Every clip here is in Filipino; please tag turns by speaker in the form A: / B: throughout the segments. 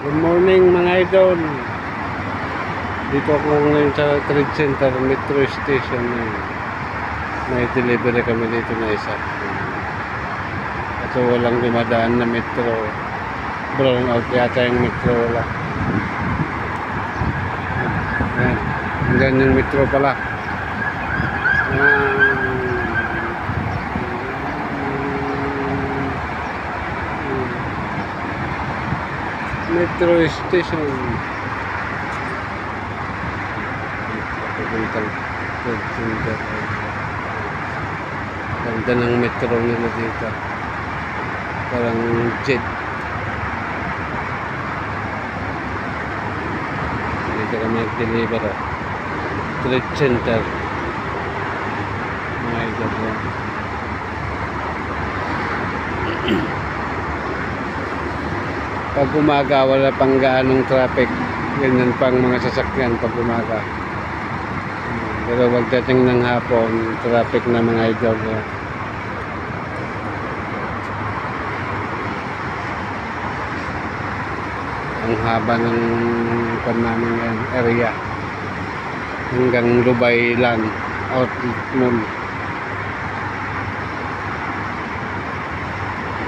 A: Good morning mga idol. Dito ako ngayon sa Trade Center, Metro Station. May delivery kami dito na isa. Kasi walang dumadaan na metro. Brown out yata yung metro wala. Ayan. Hanggang yung metro pala. Metro Station. Papuntang Trade Center. Ganda ng metro nila dito. Parang jet. Dito kami nag-deliver. Trade Center. Mga idol yan. Pag umaga wala pang gaanong traffic, ganyan pang mga sasakyan pag umaga. Pero pagdating ng hapon, traffic na mga idol. Ang haba ng namin area hanggang Lubay Land Outlet Mall.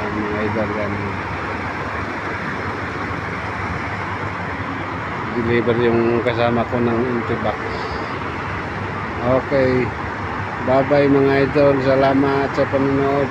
A: Ang mga idol yan. Deliver yung kasama ko ng Intibox. Okay. Bye bye mga idol. Salamat sa panonood.